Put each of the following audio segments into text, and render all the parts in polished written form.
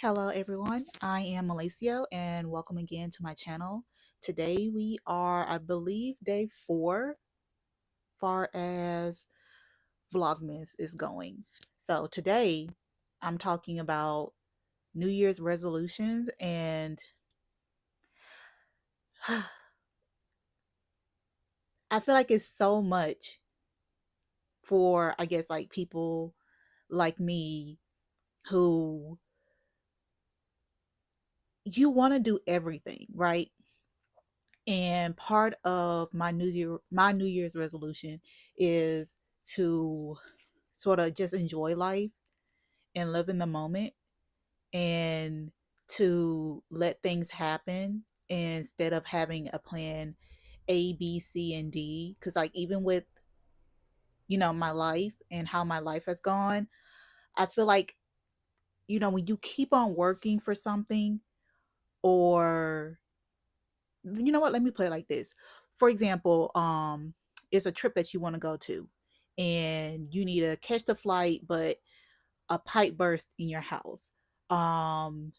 Hello everyone, I am Malaceo and welcome again to my channel. Today we are, I believe, day 4 far as Vlogmas is going. So today I'm talking about New Year's resolutions and I feel like it's so much for, I guess, like people like me who you want to do everything, right? And part of my New Year's resolution is to sort of just enjoy life and live in the moment and to let things happen instead of having a plan A, B, C, and D. Because, like, even with, my life and how my life has gone, I feel like, when you keep on working for something, or, you know what, let me put it like this. For example, it's a trip that you want to go to and you need to catch the flight, but a pipe burst in your house. Um,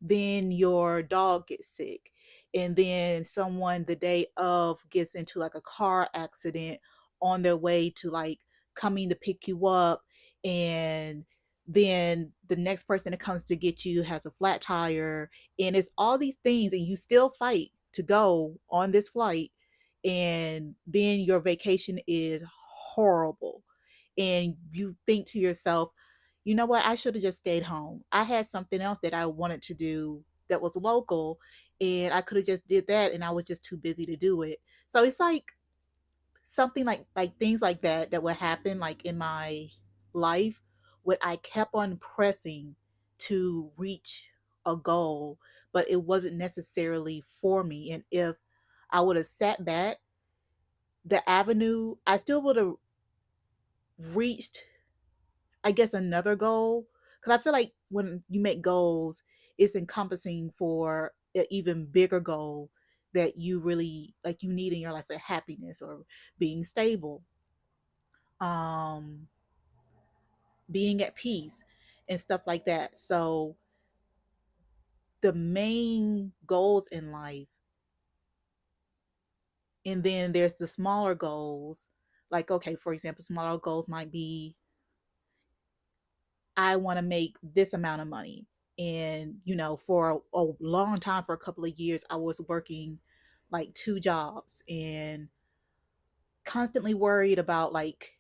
then your dog gets sick. And then someone the day of gets into like a car accident on their way to like coming to pick you up. And then the next person that comes to get you has a flat tire. And it's all these things, and you still fight to go on this flight. And then your vacation is horrible. And you think to yourself, you know what? I should have just stayed home. I had something else that I wanted to do that was local, and I could have just did that, and I was just too busy to do it. So it's like something like things like that that would happen like in my life when I kept on pressing to reach a goal, but it wasn't necessarily for me. And if I would have sat back, the avenue, I still would have reached, I guess, another goal. Because I feel like when you make goals, it's encompassing for an even bigger goal that you really like you need in your life, like happiness or being stable, um, being at peace, and stuff like that. So the main goals in life, and then there's the smaller goals. Like, okay, for example, smaller goals might be I want to make this amount of money. And, for a long time, for a couple of years, I was working like 2 jobs and constantly worried about like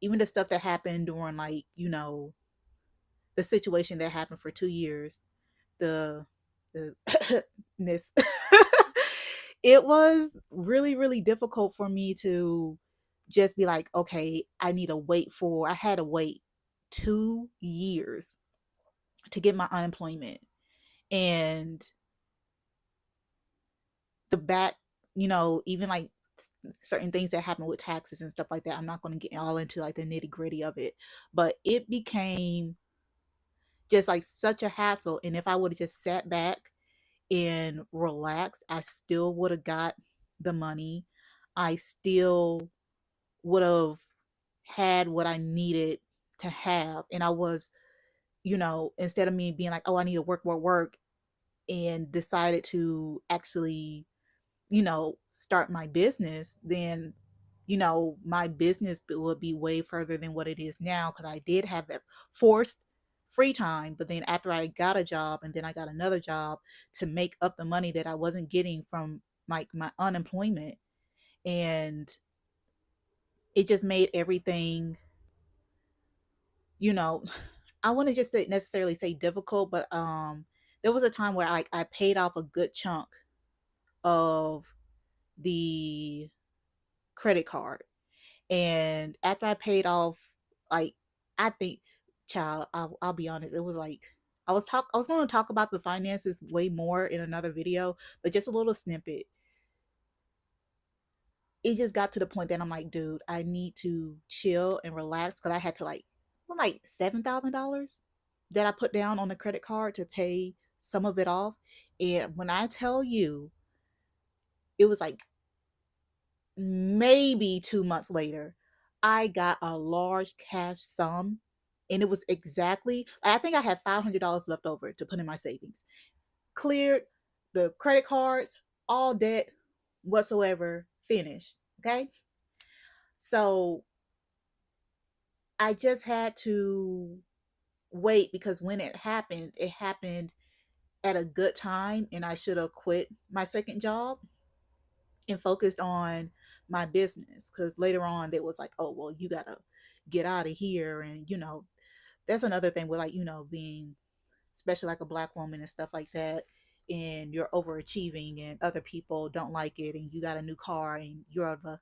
even the stuff that happened during like, the situation that happened for 2 years, the, the, this, it was really, really difficult for me to just be like, okay, I had to wait 2 years to get my unemployment. And the back, even like certain things that happen with taxes and stuff like that. I'm not going to get all into like the nitty gritty of it, but it became just like such a hassle. And if I would have just sat back and relaxed, I still would have got the money. I still would have had what I needed to have. And I was, instead of me being like, oh, I need to work, work, work, and decided to actually, start my business, then, my business would be way further than what it is now, because I did have that forced free time. But then after I got a job and then I got another job to make up the money that I wasn't getting from my unemployment, and it just made everything, you know, I wouldn't just necessarily say difficult, but there was a time where I paid off a good chunk of the credit card. And after I paid off, like, I think, child, I'll be honest, it was like I was going to talk about the finances way more in another video, but just a little snippet. It just got to the point that I'm like, dude, I need to chill and relax, because I had to like $7,000 that I put down on the credit card to pay some of it off. And when I tell you, it was like maybe 2 months later, I got a large cash sum And it was exactly, I think I had $500 left over to put in my savings. Cleared the credit cards, all debt whatsoever, finished. Okay. So I just had to wait because when it happened at a good time, and I should have quit my second job and focused on my business, because later on it was like, oh well, you gotta get out of here. And that's another thing with, like, being, especially like a black woman and stuff like that, and you're overachieving and other people don't like it, and you got a new car, and you're of a,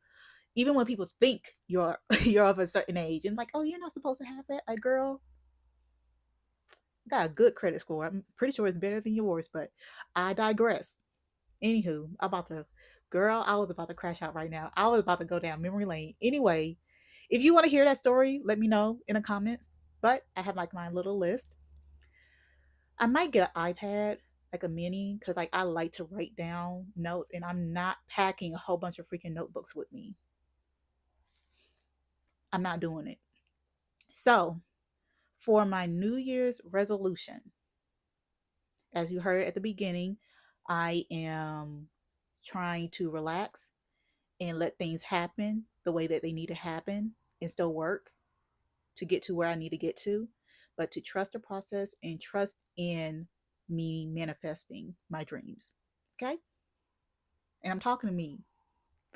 even when people think you're you're of a certain age and like, oh, you're not supposed to have that. Like, girl, got a good credit score. I'm pretty sure it's better than yours, but I digress. Anywho, I was about to crash out right now. I was about to go down memory lane. Anyway, if you want to hear that story, let me know in the comments. But I have like my little list. I might get an iPad, like a mini, because like I like to write down notes, and I'm not packing a whole bunch of freaking notebooks with me. I'm not doing it. So for my New Year's resolution, as you heard at the beginning, I am trying to relax and let things happen the way that they need to happen and still work to get to where I need to get to, but to trust the process and trust in me manifesting my dreams. Okay. And I'm talking to me.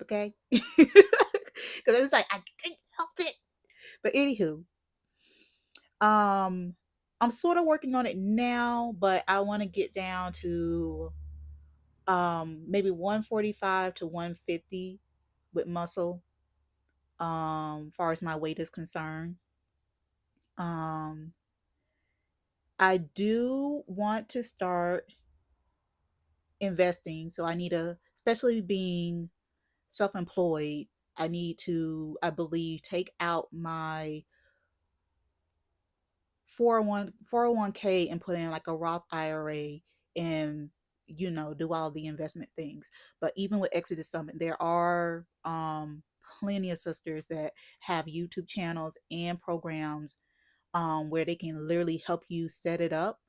Okay. Because it's like, I can't help it. But anywho, um, I'm sort of working on it now, but I want to get down to maybe 145 to 150 with muscle, far as my weight is concerned. um I do want to start investing, so I need to, especially being self-employed, I need to, I believe, take out my 401k and put in like a Roth IRA, and do all the investment things. But even with Exodus Summit, there are plenty of sisters that have YouTube channels and programs where they can literally help you set it up.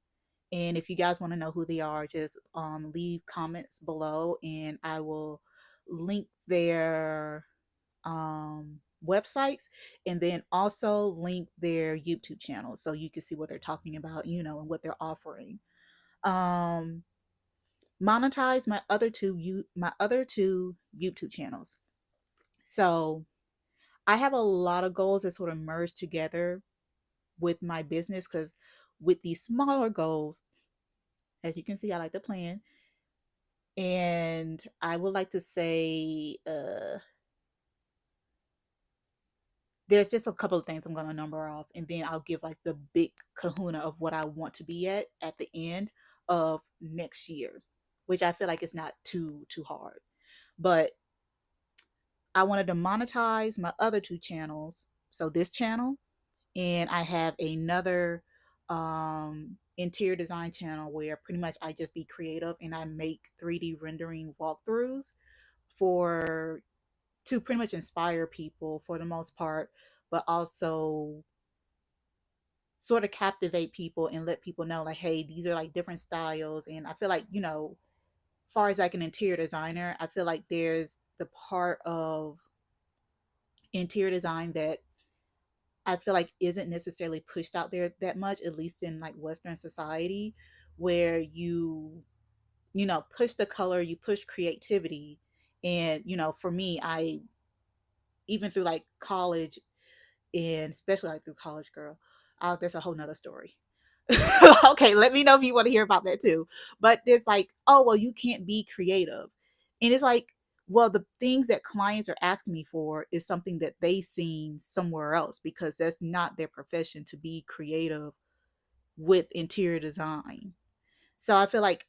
And if you guys want to know who they are, just leave comments below, and I will link their websites, and then also link their YouTube channels so you can see what they're talking about, and what they're offering. Um, Monetize my other two YouTube channels. So I have a lot of goals that sort of merge together with my business, because with these smaller goals, as you can see, I like to plan. And I would like to say, there's just a couple of things I'm going to number off, and then I'll give like the big kahuna of what I want to be at the end of next year, which I feel like it's not too hard. But I wanted to monetize my other two channels. So this channel, and I have another interior design channel where pretty much I just be creative and I make 3D rendering walkthroughs for to pretty much inspire people for the most part, but also sort of captivate people and let people know, like, hey, these are like different styles. And I feel like, far as like an interior designer, I feel like there's the part of interior design that I feel like isn't necessarily pushed out there that much, at least in like Western society, where you push the color, you push creativity. And for me, I, even through like college, and especially like through college, girl, that's a whole nother story. Okay, let me know if you want to hear about that too. But there's like, oh well, you can't be creative. And it's like, well, the things that clients are asking me for is something that they seen somewhere else, because that's not their profession to be creative with interior design. So I feel like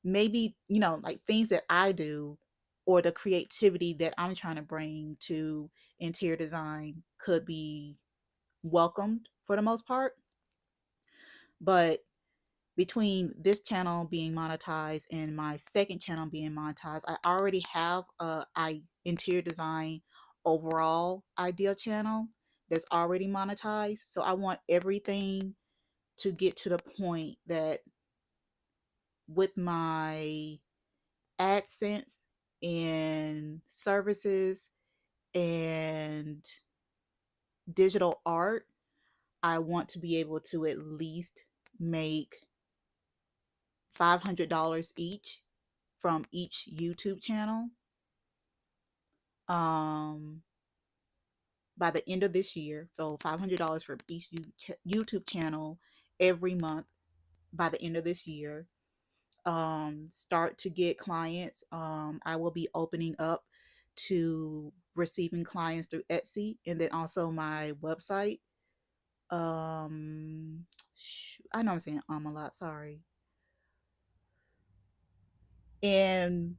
maybe, like things that I do, or the creativity that I'm trying to bring to interior design, could be welcomed for the most part. But between this channel being monetized and my second channel being monetized, I already have a interior design overall idea channel that's already monetized. So I want everything to get to the point that with my AdSense and services and digital art, I want to be able to at least make $500 each from each YouTube channel um, by the end of this year. So $500 for each YouTube channel every month by the end of this year. Start to get clients. I will be opening up to receiving clients through Etsy and then also my website. Um, I know I'm saying a lot. Sorry. And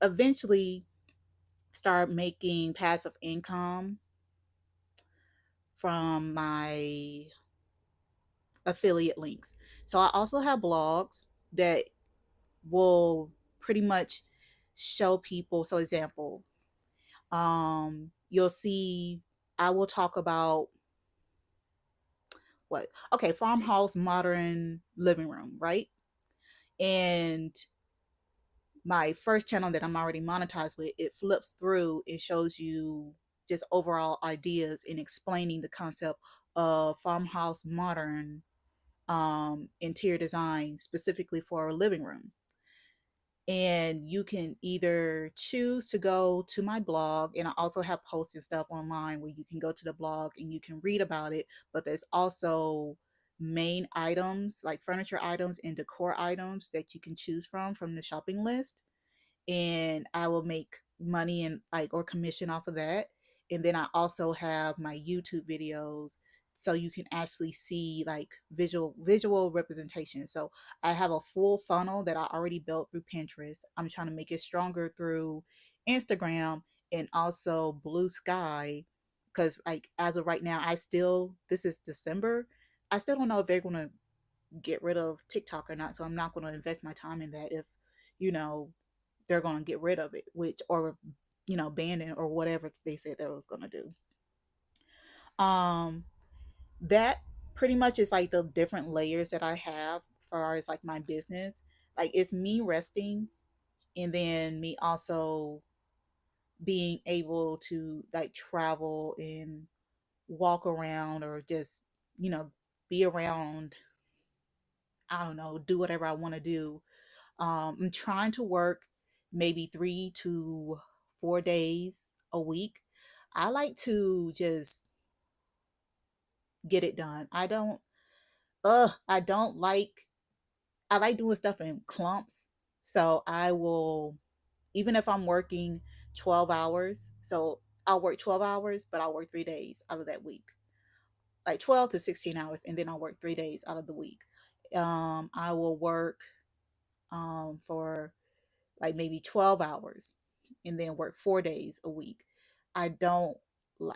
eventually start making passive income from my affiliate links. So I also have blogs that will pretty much show people. So example, you'll see I will talk about what okay, farmhouse modern living room, right? And my first channel that I'm already monetized with, it flips through, it shows you just overall ideas in explaining the concept of farmhouse modern interior design specifically for a living room. And you can either choose to go to my blog, and I also have posts and stuff online where you can go to the blog and you can read about it, but there's also main items like furniture items and decor items that you can choose from the shopping list, and I will make money and like or commission off of that. And then I also have my YouTube videos so you can actually see like visual representation. So I have a full funnel that I already built through Pinterest. I'm trying to make it stronger through Instagram and also Blue Sky, because like as of right now, I still this is December. I still don't know if they're gonna get rid of TikTok or not. So I'm not gonna invest my time in that if you know they're going to get rid of it, which, or, ban it or whatever they said they was going to do. Um, that pretty much is like the different layers that I have as far as like my business. Like it's me resting and then me also being able to like travel and walk around or just, you know, be around, I don't know, do whatever I want to do. I'm trying to work maybe 3 to 4 days a week. I like to just get it done. I don't like, I like doing stuff in clumps. So I will, even if I'm working 12 hours, so I'll work 12 hours, but I'll work 3 days out of that week, like 12 to 16 hours, and then I'll work 3 days out of the week. I will work for like maybe 12 hours and then work 4 days a week. I don't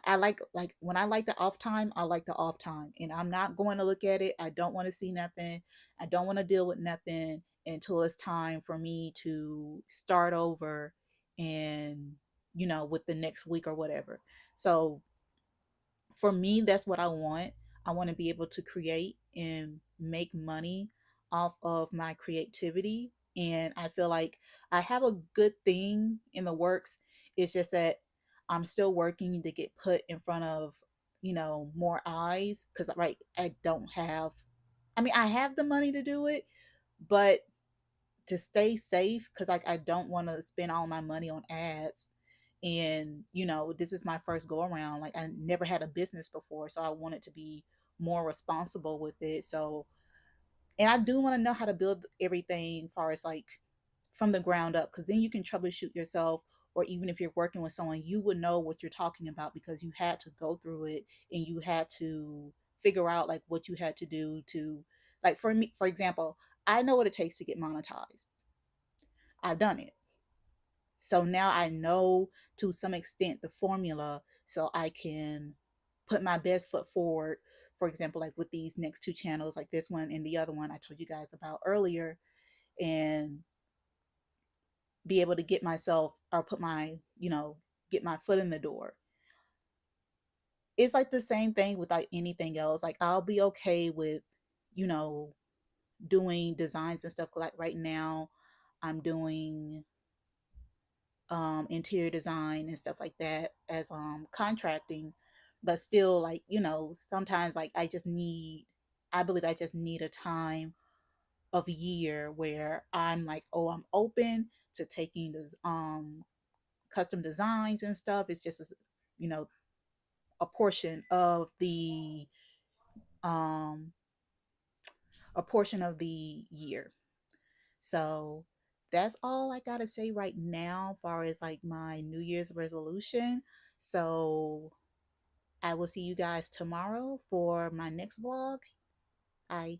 I like when I like the off time, I like the off time. And I'm not going to look at it. I don't want to see nothing. I don't want to deal with nothing until it's time for me to start over and with the next week or whatever. So for me, that's what I want. I want to be able to create and make money off of my creativity. And I feel like I have a good thing in the works. It's just that I'm still working to get put in front of, more eyes. Because, right, I don't have, I mean, I have the money to do it, but to stay safe, because like I don't want to spend all my money on ads. And this is my first go around. Like I never had a business before, so I wanted to be more responsible with it. So, and I do want to know how to build everything far as like from the ground up, because then you can troubleshoot yourself. Or even if you're working with someone, you would know what you're talking about because you had to go through it and you had to figure out like what you had to do to, like, for me, for example, I know what it takes to get monetized. I've done it. So now I know to some extent the formula so I can put my best foot forward. For example, like with these next two channels, like this one and the other one I told you guys about earlier, and be able to get myself or put my, get my foot in the door. it's like the same thing with like anything else. Like I'll be okay with, you know, doing designs and stuff. Like right now I'm doing interior design and stuff like that as contracting, but still, like, you know, sometimes like I believe I just need a time of year where I'm like, oh, I'm open to taking this custom designs and stuff. It's just, you know, a portion of the um a portion of the year. So that's all I gotta say right now, as far as like my New Year's resolution. So I will see you guys tomorrow for my next vlog. Bye.